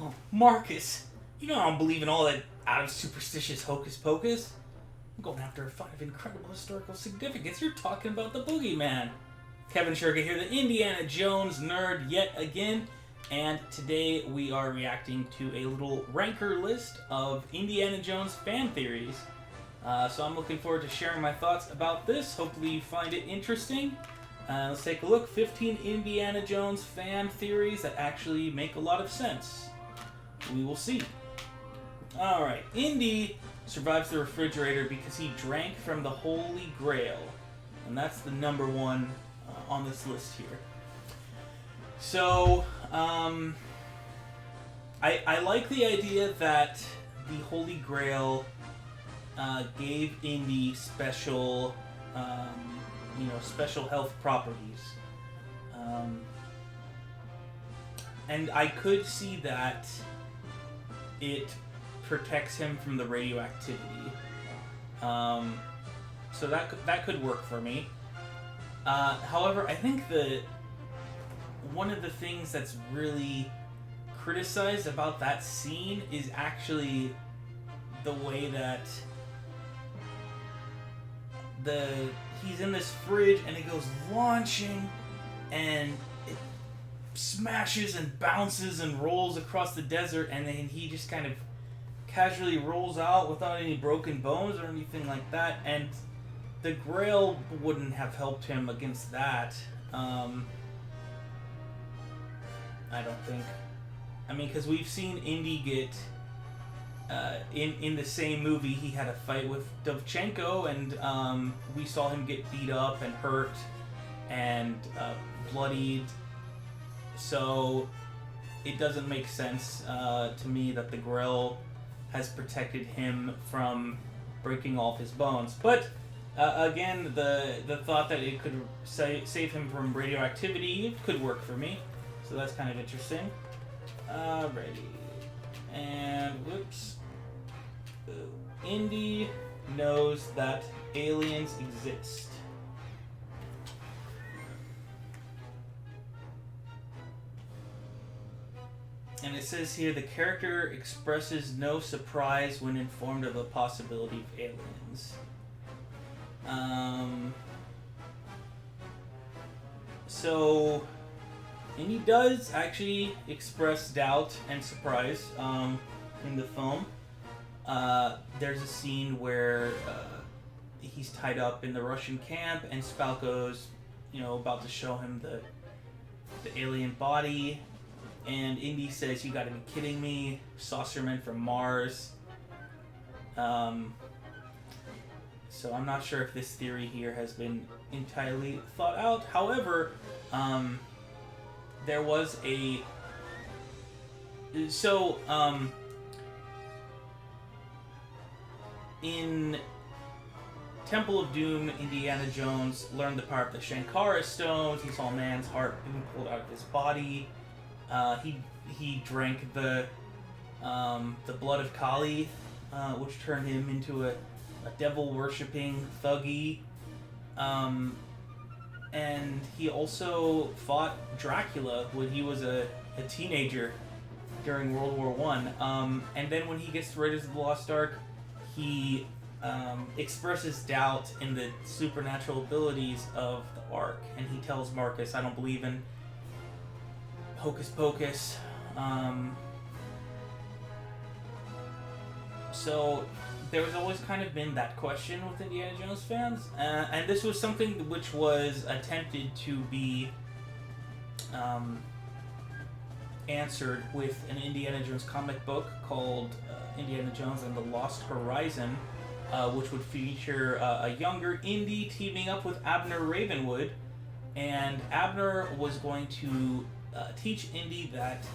Oh, Marcus, you know I don't believe in all that out of superstitious hocus pocus. I'm going after a find of incredible historical significance. You're talking about the boogeyman. Kevin Shurka here, the Indiana Jones nerd yet again, and today we are reacting to a little ranker list of Indiana Jones fan theories. So I'm looking forward to sharing my thoughts about this. Hopefully you find it interesting. Let's take a look. 15 Indiana Jones fan theories that actually make a lot of sense. We will see. Alright, Indy survives the refrigerator because he drank from the Holy Grail. And that's the number one on this list here. So, I like the idea that the Holy Grail gave Indy special, special health properties. And I could see that it protects him from the radioactivity. So that could work for me. However, I think one of the things that's really criticized about that scene is actually the way that he's in this fridge and it goes launching and it smashes and bounces and rolls across the desert, and then he just kind of casually rolls out without any broken bones or anything like that, and the Grail wouldn't have helped him against that. I don't think. I mean, because we've seen Indy get in the same movie, he had a fight with Dovchenko, and we saw him get beat up and hurt and bloodied. So it doesn't make sense to me that the Grail has protected him from breaking all of his bones. But again, the thought that it could save him from radioactivity could work for me. So that's kind of interesting. Alrighty. And whoops. Indy knows that aliens exist. And it says here, the character expresses no surprise when informed of the possibility of aliens. So Indy does actually express doubt and surprise in the film. There's a scene where he's tied up in the Russian camp, and Spalko's, about to show him the alien body, and Indy says, "You gotta be kidding me, saucermen from Mars." So I'm not sure if this theory here has been entirely thought out. However, there was a... So, in Temple of Doom, Indiana Jones learned the power of the Shankara stones. He saw a man's heart being pulled out of his body. He drank the blood of Kali, which turned him into a devil-worshipping thuggy. And he also fought Dracula when he was a teenager during World War I. And then when he gets to Raiders of the Lost Ark, he expresses doubt in the supernatural abilities of the Ark. And he tells Marcus, "I don't believe in hocus pocus." So there's always kind of been that question with Indiana Jones fans, and this was something which was attempted to be answered with an Indiana Jones comic book called Indiana Jones and the Lost Horizon, which would feature a younger Indy teaming up with Abner Ravenwood, and Abner was going to teach Indy that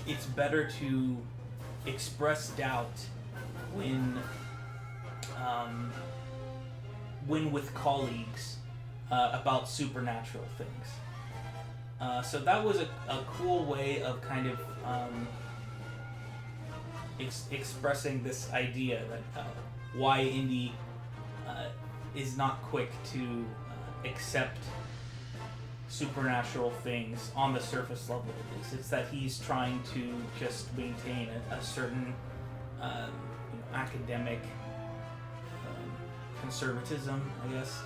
it's better to express doubt when with colleagues about supernatural things. So that was a cool way of kind of expressing this idea that why Indy is not quick to accept supernatural things on the surface level. It's that he's trying to just maintain a certain academic conservatism, I guess.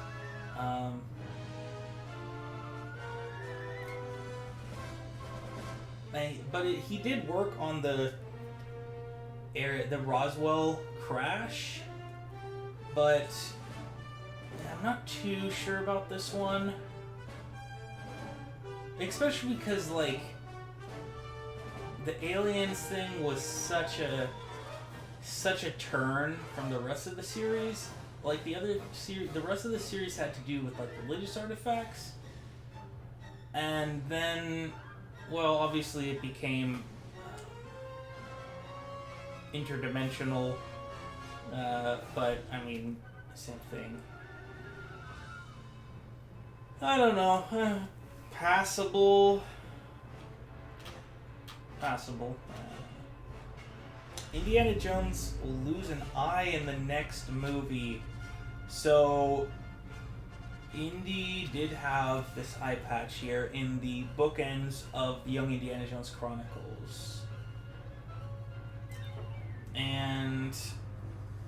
He did work on the Roswell crash, but I'm not too sure about this one. Especially because, like, the aliens thing was such a turn from the rest of the series. Like, the rest of the series had to do with, like, religious artifacts. And then, well, obviously it became interdimensional, but, I mean, same thing. I don't know. Passable. Indiana Jones will lose an eye in the next movie. So, Indy did have this eye patch here in the bookends of the Young Indiana Jones Chronicles. And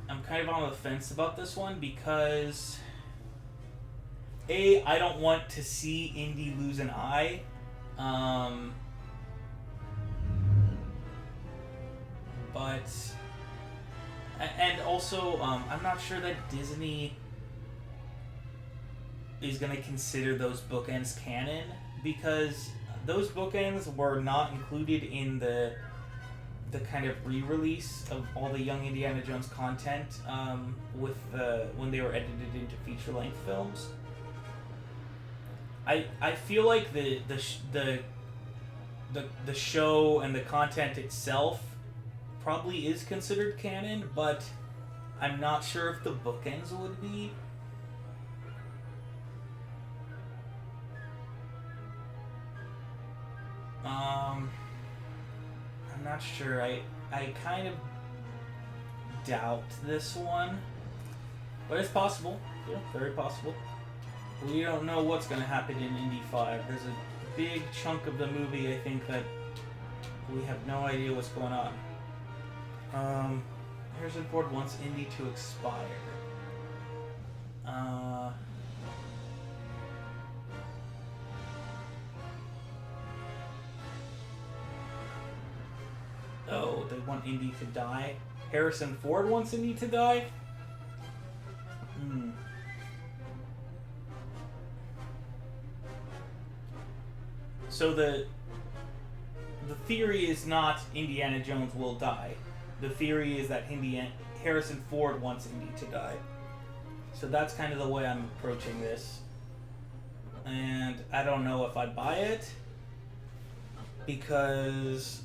I'm kind of on the fence about this one because I don't want to see Indy lose an eye. And also, I'm not sure that Disney is going to consider those bookends canon, because those bookends were not included in the kind of re-release of all the Young Indiana Jones content when they were edited into feature-length films. I feel like the show and the content itself probably is considered canon, but I'm not sure if the bookends would be. I'm not sure. I kind of doubt this one, but it's possible. Yeah, very possible. We don't know what's going to happen in Indy 5. There's a big chunk of the movie, I think, that we have no idea what's going on. Harrison Ford wants Indy to expire. Oh, they want Indy to die? Harrison Ford wants Indy to die? So the theory is not Indiana Jones will die. The theory is that Harrison Ford wants Indy to die. So that's kind of the way I'm approaching this. And I don't know if I buy it, because,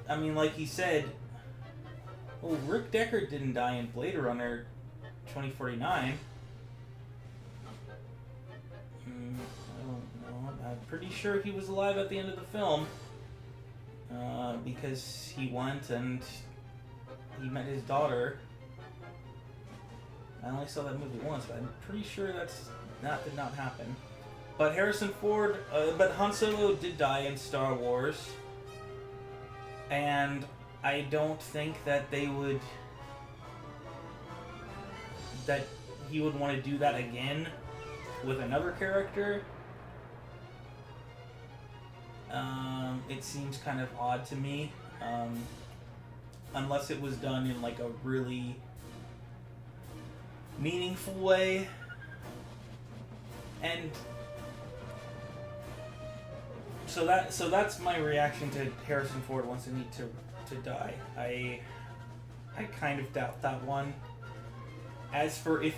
I mean, like he said, well, Rick Deckard didn't die in Blade Runner 2049. I'm pretty sure he was alive at the end of the film, because he went and he met his daughter. I only saw that movie once, but I'm pretty sure that did not happen. But but Han Solo did die in Star Wars, and I don't think that he would want to do that again with another character. It seems kind of odd to me, unless it was done in like a really meaningful way. And so that's my reaction to Harrison Ford wants Indy to die. I kind of doubt that one. As for if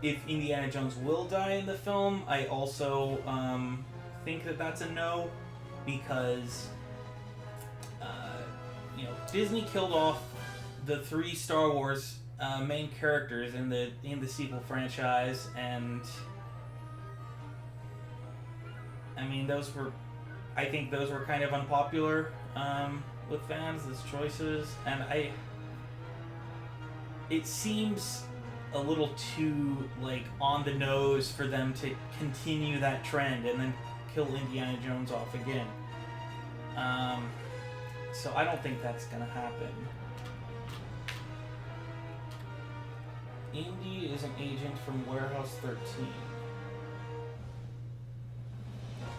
Indiana Jones will die in the film, I also think that that's a no, because Disney killed off the 3 Star Wars main characters in the sequel franchise, and I mean I think those were kind of unpopular with fans, those choices, and it seems a little too like on the nose for them to continue that trend and then kill Indiana Jones off again. So I don't think that's gonna happen. Indy is an agent from Warehouse 13.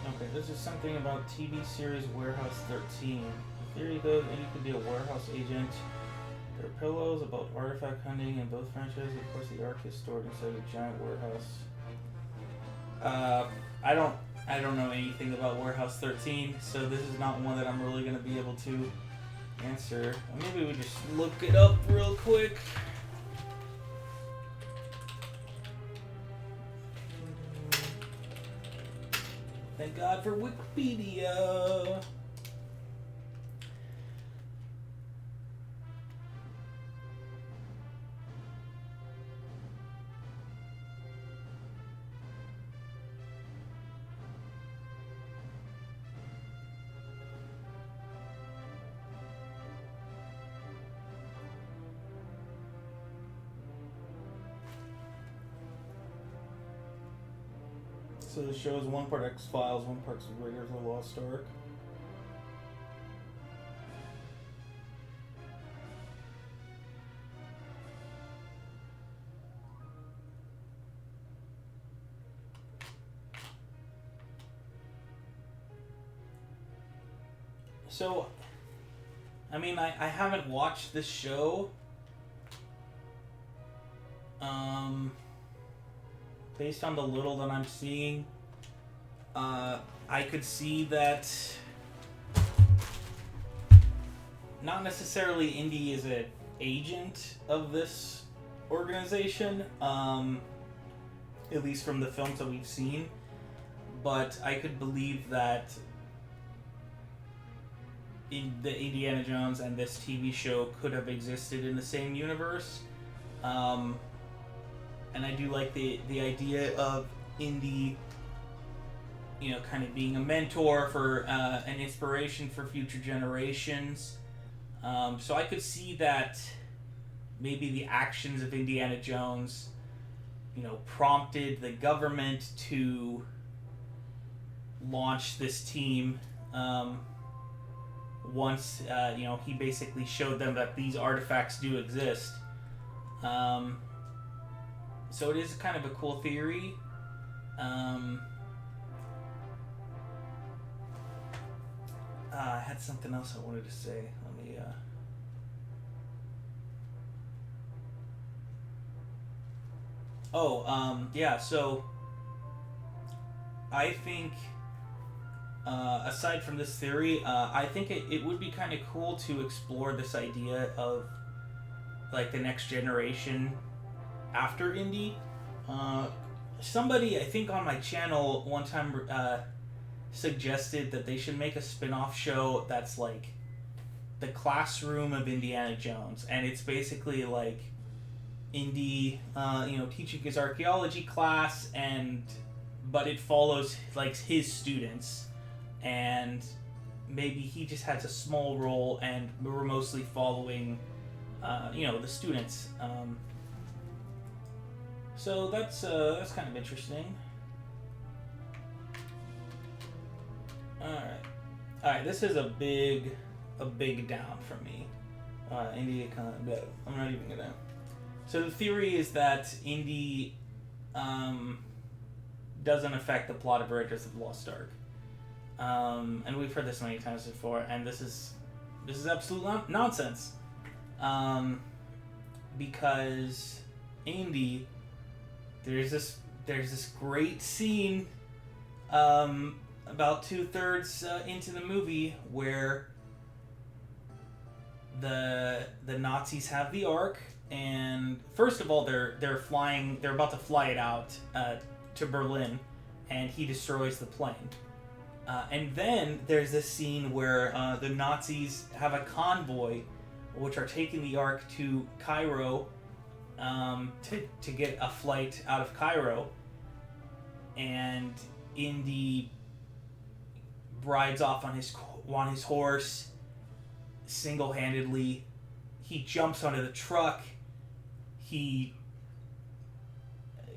Okay, this is something about TV series Warehouse 13. The theory goes Indy could be a warehouse agent. There are pillows about artifact hunting in both franchises. Of course, the Ark is stored inside a giant warehouse. I don't know anything about Warehouse 13, so this is not one that I'm really going to be able to answer. Maybe we just look it up real quick. Thank God for Wikipedia. So the show is one part X-Files, one part Raiders of the Lost Ark. So, I mean, I haven't watched this show. Based on the little that I'm seeing, I could see that not necessarily Indy is an agent of this organization, at least from the films that we've seen, but I could believe that in the Indiana Jones and this TV show could have existed in the same universe. And I do like the idea of Indy, you know, kind of being a mentor for an inspiration for future generations. So I could see that maybe the actions of Indiana Jones, you know, prompted the government to launch this team. Once, you know, he basically showed them that these artifacts do exist. So it is kind of a cool theory. I had something else I wanted to say. Let me... yeah, so I think, aside from this theory, I think it would be kind of cool to explore this idea of, like, the next generation after Indy. Somebody, I think on my channel one time suggested that they should make a spin-off show that's like the classroom of Indiana Jones, and it's basically like Indy, you know, teaching his archaeology class, but it follows like his students, and maybe he just has a small role, and we're mostly following, you know, the students. So that's kind of interesting. All right. This is a big down for me. Indy kind of. I'm not even gonna. So the theory is that Indy doesn't affect the plot of Raiders of the Lost Ark, and we've heard this many times before, and this is absolute nonsense, because Indy. There's this great scene about 2/3 into the movie where the Nazis have the Ark, and first of all they're about to fly it out to Berlin, and he destroys the plane. And then there's this scene where the Nazis have a convoy which are taking the Ark to Cairo, to get a flight out of Cairo, and Indy rides off on his horse single-handedly. He jumps onto the truck. He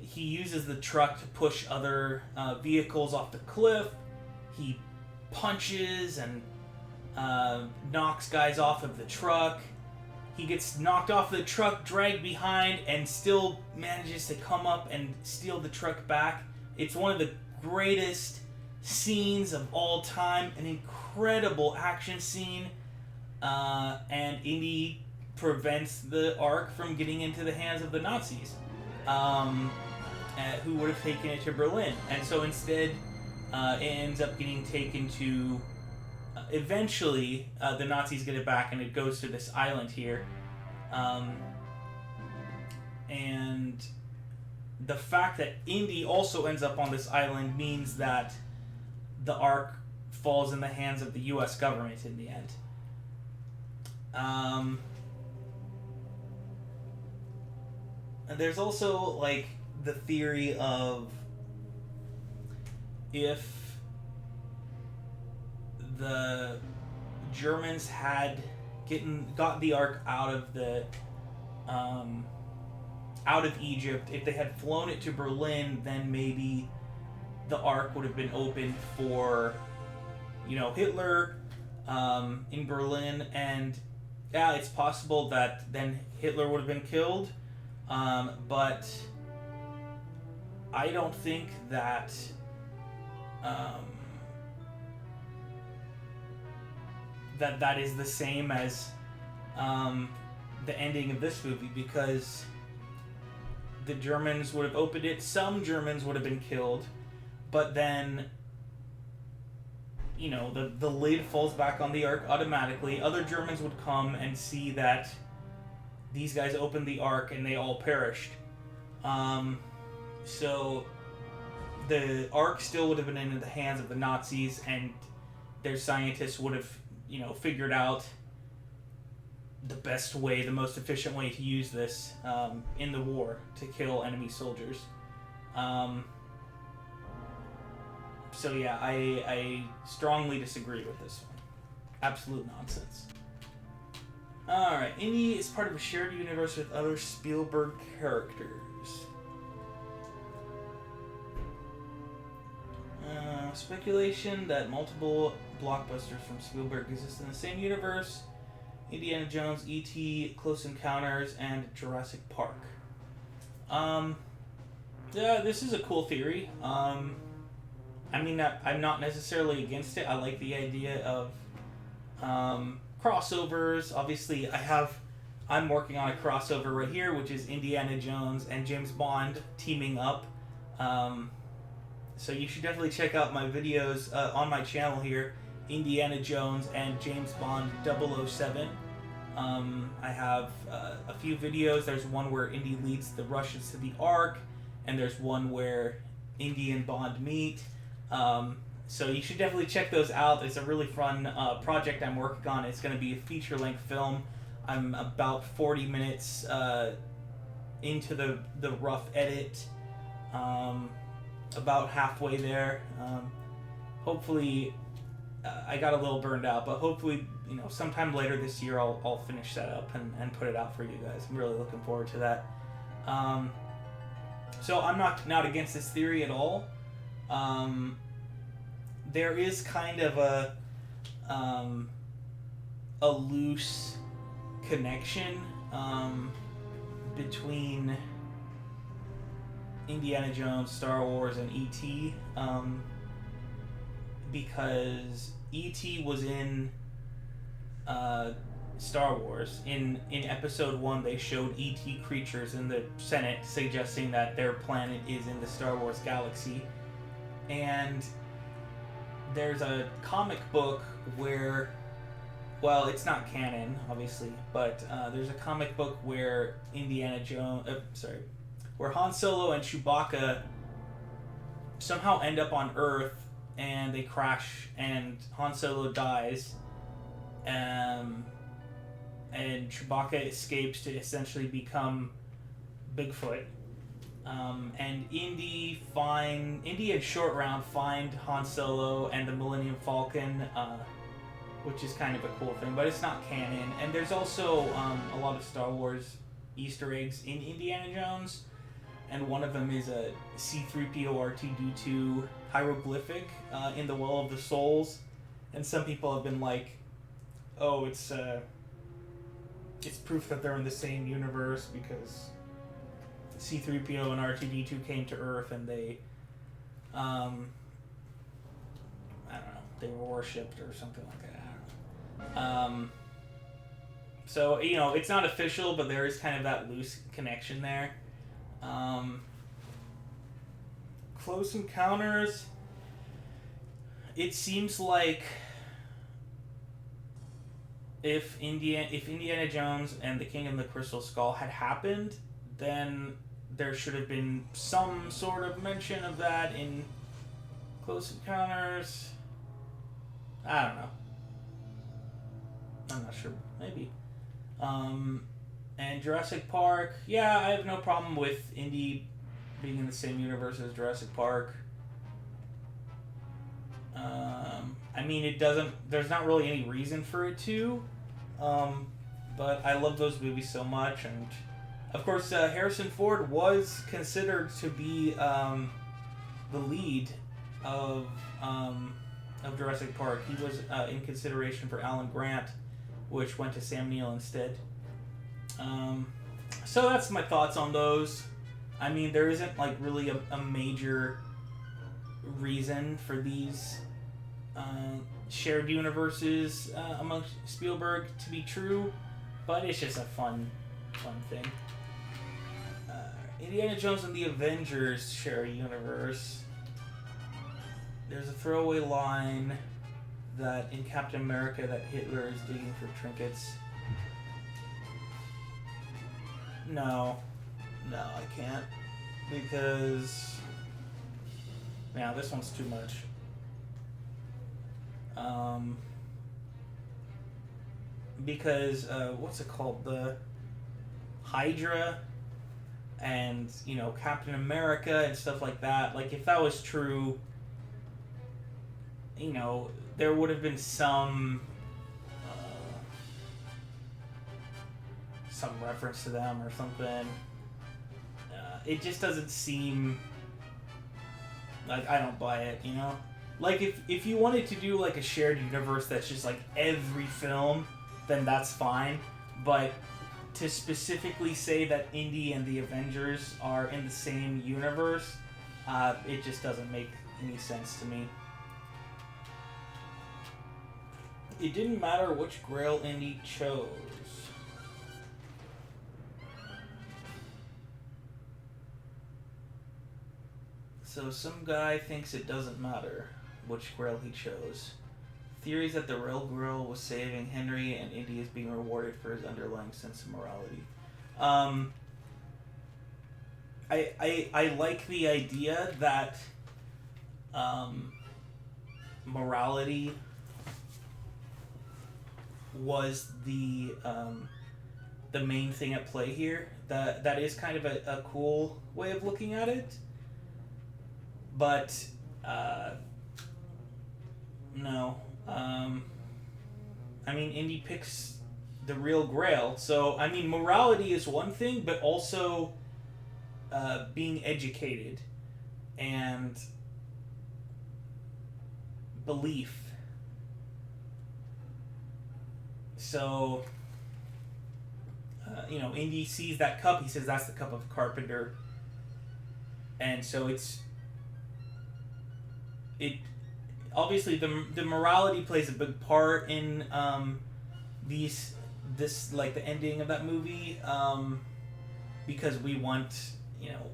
he uses the truck to push other vehicles off the cliff. He punches and knocks guys off of the truck. He gets knocked off the truck, dragged behind, and still manages to come up and steal the truck back. It's one of the greatest scenes of all time. An incredible action scene. And Indy prevents the Ark from getting into the hands of the Nazis, who would have taken it to Berlin. And so instead, it ends up getting taken to... eventually, the Nazis get it back, and it goes to this island here. And the fact that Indy also ends up on this island means that the Ark falls in the hands of the U.S. government in the end. And there's also, like, the theory of if the Germans had got the Ark out of Egypt, if they had flown it to Berlin, then maybe the Ark would have been open for, Hitler in Berlin, and yeah, it's possible that then Hitler would have been killed, but I don't think that that is the same as the ending of this movie, because the Germans would have opened it, some Germans would have been killed, but then, the lid falls back on the Ark automatically. Other Germans would come and see that these guys opened the Ark and they all perished. So the Ark still would have been in the hands of the Nazis, and their scientists would have, figured out the best way, the most efficient way to use this in the war to kill enemy soldiers. So yeah, I strongly disagree with this one. Absolute nonsense. Alright, Indy is part of a shared universe with other Spielberg characters. Speculation that multiple blockbusters from Spielberg exist in the same universe. Indiana Jones, E.T., Close Encounters, and Jurassic Park. Yeah, this is a cool theory. I'm not necessarily against it. I like the idea of crossovers. Obviously, I'm working on a crossover right here, which is Indiana Jones and James Bond teaming up. So you should definitely check out my videos on my channel here, Indiana Jones and James Bond 007. I have a few videos. There's one where Indy leads the Russians to the Ark, and there's one where Indy and Bond meet. So you should definitely check those out. It's a really fun project I'm working on. It's going to be a feature-length film. I'm about 40 minutes into the rough edit, about halfway there. Hopefully, I got a little burned out, but hopefully, sometime later this year I'll finish that up and put it out for you guys. I'm really looking forward to that. So I'm not against this theory at all. There is kind of a loose connection between Indiana Jones, Star Wars, and E.T. Because E.T. was in Star Wars. In Episode 1, they showed E.T. creatures in the Senate, suggesting that their planet is in the Star Wars galaxy. And there's a comic book where, well, it's not canon, obviously, but there's a comic book where where Han Solo and Chewbacca somehow end up on Earth, and they crash, and Han Solo dies, and Chewbacca escapes to essentially become Bigfoot. And Indy and Short Round find Han Solo and the Millennium Falcon, which is kind of a cool thing, but it's not canon. And there's also a lot of Star Wars Easter eggs in Indiana Jones. and one of them is a C-3PO R2-D2 hieroglyphic in the Well of the Souls, and some people have been like, "Oh, it's proof that they're in the same universe because C-3PO and R2-D2 came to Earth and they, I don't know, they were worshipped or something like that. I don't know." So, you know, it's not official, but there is kind of that loose connection there. Close Encounters, it seems like if Indiana Jones and the Kingdom of the Crystal Skull had happened, then there should have been some sort of mention of that in Close Encounters. I don't know. I'm not sure. Maybe. And Jurassic Park, yeah, I have no problem with Indy being in the same universe as Jurassic Park. I mean, it doesn't, there's not really any reason for it to, but I love those movies so much, and of course, Harrison Ford was considered to be the lead of Jurassic Park. He was in consideration for Alan Grant, which went to Sam Neill instead. So that's my thoughts on those. I mean, there isn't like really a major reason for these shared universes amongst Spielberg to be true, but it's just a fun thing. Indiana Jones and the Avengers share a universe. There's a throwaway line that in Captain America that Hitler is digging for trinkets. No, I can't, because this one's too much. Because what's it called, the Hydra and Captain America and stuff like that. Like, if that was true, there would have been some reference to them or something. It just doesn't seem like, I don't buy it, Like, if you wanted to do like a shared universe that's just like every film, then that's fine. But to specifically say that Indy and the Avengers are in the same universe, it just doesn't make any sense to me. It didn't matter which Grail Indy chose. So some guy thinks it doesn't matter which Grail he chose. Theories that the real Grail was saving Henry and Indy is being rewarded for his underlying sense of morality. I like the idea that morality was the main thing at play here. That is kind of a cool way of looking at it. But no. I mean, Indy picks the real Grail. So, I mean, morality is one thing, but also being educated and belief. So, Indy sees that cup. He says that's the cup of a carpenter. And so obviously the morality plays a big part in this like the ending of that movie, because we want,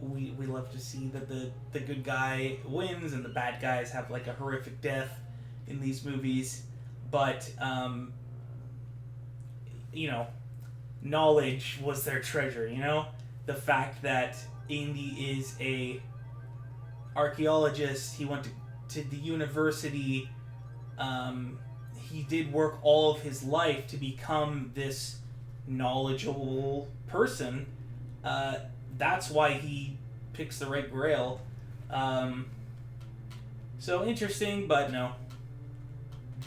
we love to see that the good guy wins and the bad guys have like a horrific death in these movies, but knowledge was their treasure. The fact that Indy is a archaeologist, he went to the university, he did work all of his life to become this knowledgeable person. That's why he picks the right Grail. So interesting, but no.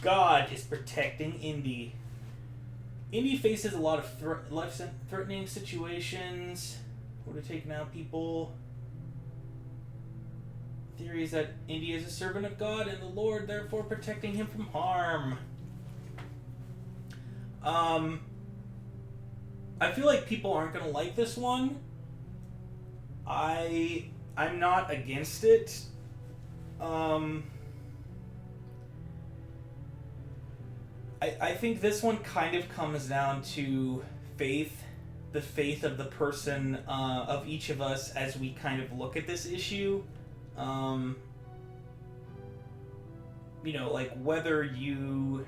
God is protecting Indy. Indy faces a lot of life-threatening situations. Would have taken out people. Theory is that Indy is a servant of God and the Lord, therefore protecting him from harm. I feel like people aren't gonna like this one. I'm not against it. I think this one kind of comes down to faith, the faith of the person, of each of us as we kind of look at this issue. Like whether you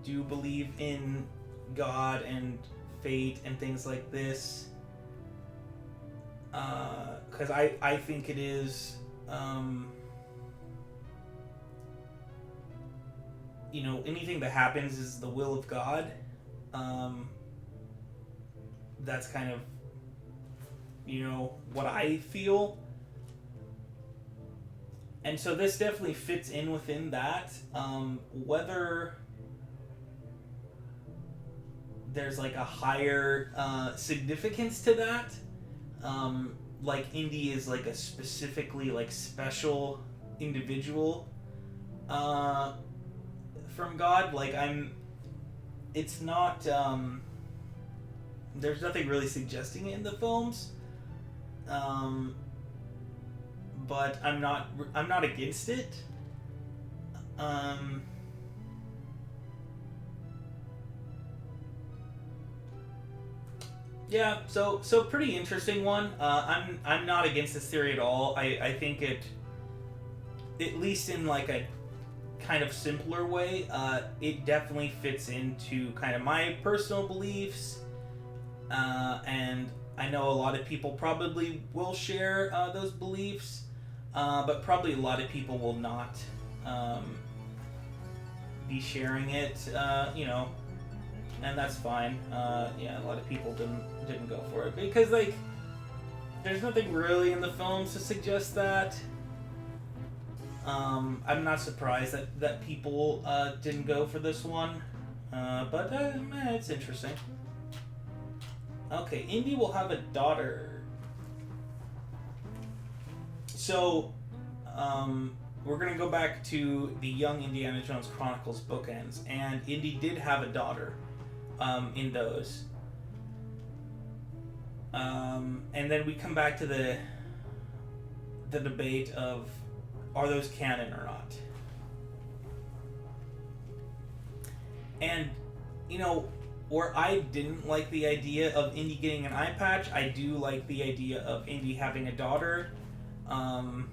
do believe in God and fate and things like this. Because I think it is, anything that happens is the will of God. That's kind of, what I feel. And so this definitely fits in within that. Whether there's like a higher significance to that, like Indy is like a specifically like special individual from God. Like it's not, there's nothing really suggesting it in the films. But I'm not against it. Yeah, so pretty interesting one. I'm not against this theory at all. I think it, at least in like a kind of simpler way, it definitely fits into kind of my personal beliefs, and I know a lot of people probably will share those beliefs, but probably a lot of people will not be sharing it, and that's fine. Yeah, a lot of people didn't go for it because like there's nothing really in the films to suggest that. I'm not surprised that people didn't go for this one, but it's interesting. Okay, Indy will have a daughter. So, we're gonna go back to the Young Indiana Jones Chronicles bookends, and Indy did have a daughter in those. And then we come back to the debate of, are those canon or not? And, where I didn't like the idea of Indy getting an eye patch, I do like the idea of Indy having a daughter. I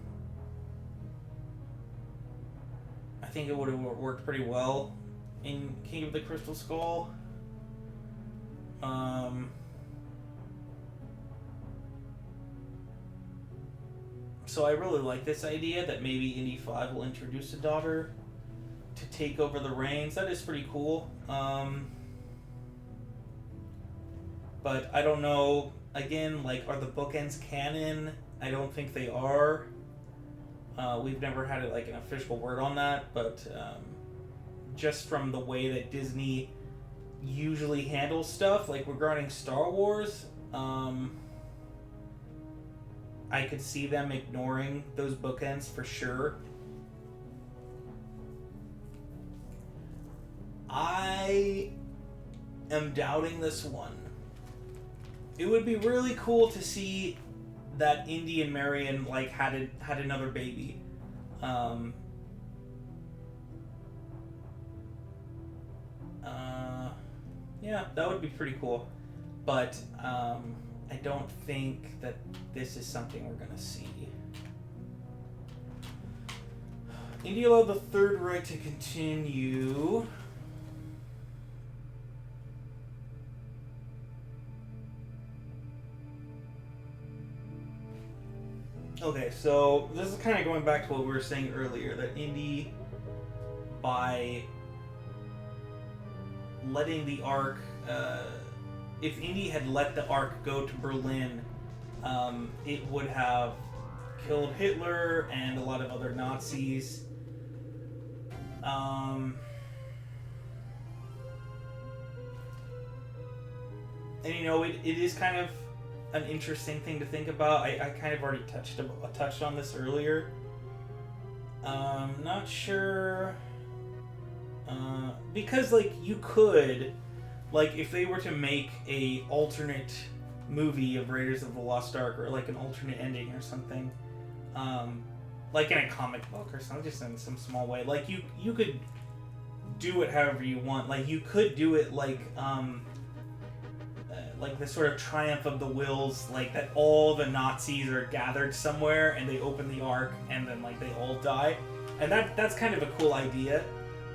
think it would have worked pretty well in King of the Crystal Skull. So I really like this idea that maybe Indy 5 will introduce a daughter to take over the reins. That is pretty cool. But I don't know, again, like, are the bookends canon? I don't think they are. We've never had like an official word on that, but just from the way that Disney usually handles stuff, like regarding Star Wars, I could see them ignoring those bookends for sure. I am doubting this one. It would be really cool to see that Indy and Marion like had another baby. Yeah, that would be pretty cool. But I don't think that this is something we're gonna see. Indy allowed the third right to continue. Okay, so this is kind of going back to what we were saying earlier, that Indy, by letting the Ark, if Indy had let the Ark go to Berlin, it would have killed Hitler and a lot of other Nazis. And it is kind of an interesting thing to think about. I kind of already touched on this earlier. Not sure. Because, like, you could, like, if they were to make a alternate movie of Raiders of the Lost Ark, or like an alternate ending or something, like in a comic book or something, just in some small way, like you could do it however you want. Like, you could do it like the sort of triumph of the wills, like that all the Nazis are gathered somewhere and they open the Ark and then like they all die, and that's kind of a cool idea.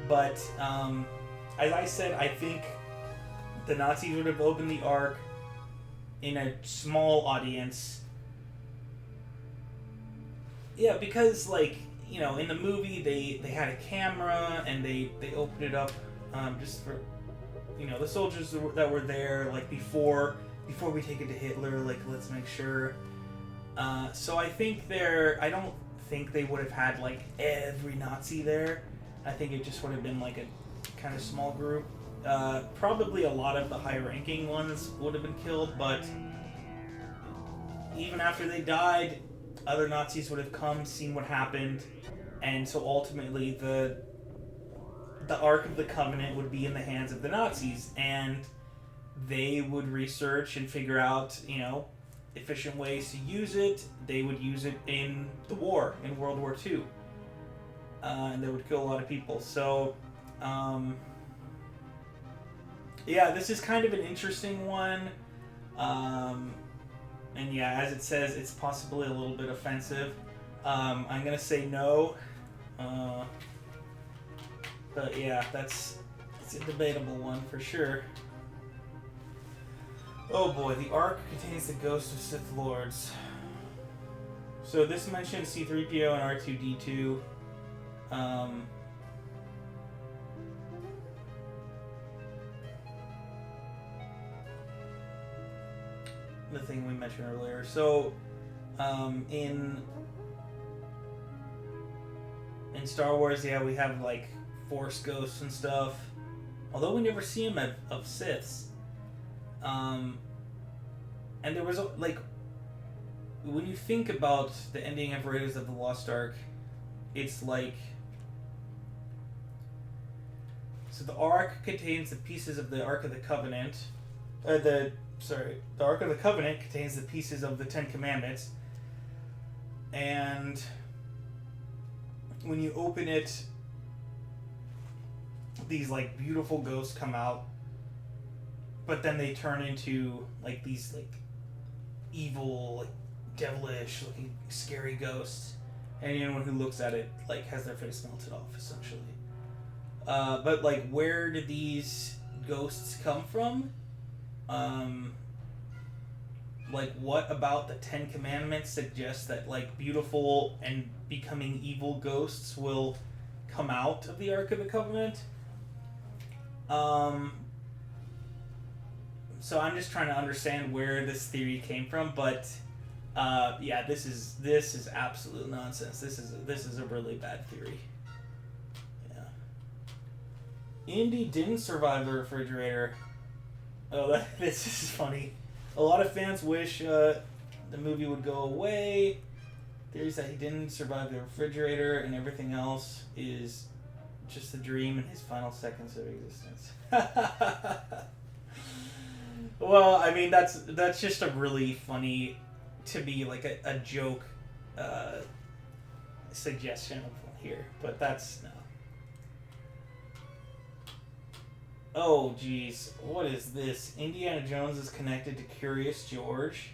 But as I said, I think the Nazis would have opened the Ark in a small audience. Yeah, because, like, you know, in the movie they had a camera and they opened it up just for, you know, the soldiers that were there, like, before we take it to Hitler, like, let's make sure. So I think I don't think they would have had, like, every Nazi there. I think it just would have been, like, a kind of small group. Probably a lot of the high-ranking ones would have been killed, but even after they died, other Nazis would have come, seen what happened, and so ultimately the Ark of the Covenant would be in the hands of the Nazis, and they would research and figure out, you know, efficient ways to use it. They would use it in the war, in World War II. And they would kill a lot of people. So, yeah, this is kind of an interesting one. And yeah, as it says, it's possibly a little bit offensive. I'm going to say no. But yeah, it's a debatable one for sure. Oh boy, the Ark contains the ghosts of Sith Lords. So this mentions C-3PO and R2-D2. The thing we mentioned earlier. So, in Star Wars, yeah, we have, like, Force ghosts and stuff. Although we never see them of Siths. And there was, like, when you think about the ending of Raiders of the Lost Ark, it's like, so the Ark contains the pieces of the Ark of the Covenant. The Ark of the Covenant contains the pieces of the Ten Commandments. And when you open it, these, like, beautiful ghosts come out. But then they turn into, like, these, like, evil, like, devilish looking scary ghosts. And anyone who looks at it, like, has their face melted off, essentially. But, like, where did these ghosts come from? Like, what about the Ten Commandments suggests that, like, beautiful and becoming evil ghosts will come out of the Ark of the Covenant? So I'm just trying to understand where this theory came from, but yeah, this is absolute nonsense. This is a really bad theory. Yeah. Indy didn't survive the refrigerator. Oh, this is funny. A lot of fans wish the movie would go away. Theories that he didn't survive the refrigerator and everything else is just a dream in his final seconds of existence. Well, I mean, that's just a really funny, to be like a joke suggestion here, but that's no. Oh, geez. What is this? Indiana Jones is connected to Curious George.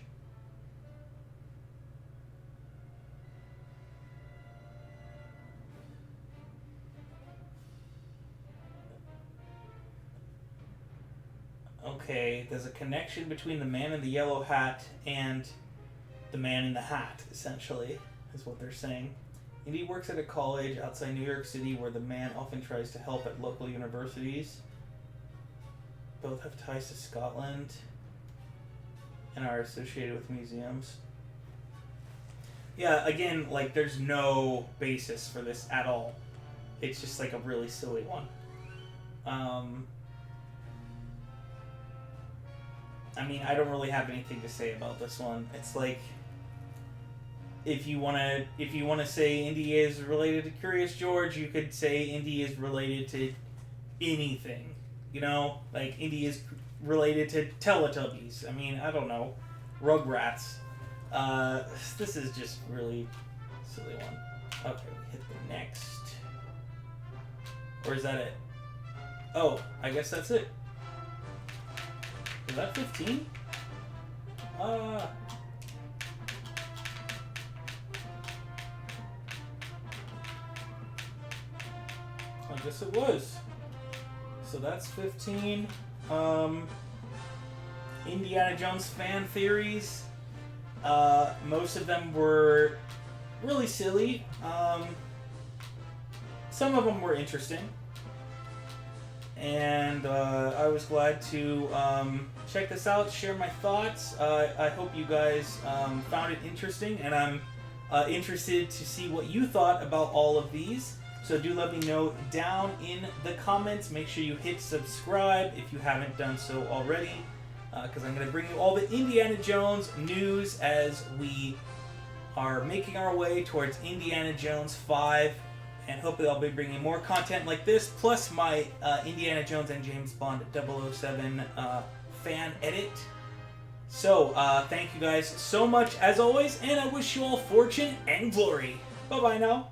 Okay, there's a connection between the man in the yellow hat and the man in the hat, essentially, is what they're saying. Indy works at a college outside New York City where the man often tries to help at local universities. Both have ties to Scotland and are associated with museums. Yeah, again, like, there's no basis for this at all. It's just like a really silly one. I mean, I don't really have anything to say about this one. It's like, if you wanna say Indy is related to Curious George, you could say Indy is related to anything. You know, like Indy is related to Teletubbies. I mean, I don't know, Rugrats. This is just really silly one. Okay, we hit the next. Or is that it? Oh, I guess that's it. Is that 15? I guess it was. So that's 15. Indiana Jones fan theories. Most of them were really silly. Some of them were interesting. And I was glad to check this out, share my thoughts. I hope you guys found it interesting, and I'm interested to see what you thought about all of these. So do let me know down in the comments. Make sure you hit subscribe if you haven't done so already, because I'm going to bring you all the Indiana Jones news as we are making our way towards Indiana Jones 5. And hopefully I'll be bringing more content like this, plus my Indiana Jones and James Bond 007 fan edit. So, thank you guys so much as always, and I wish you all fortune and glory. Bye-bye now.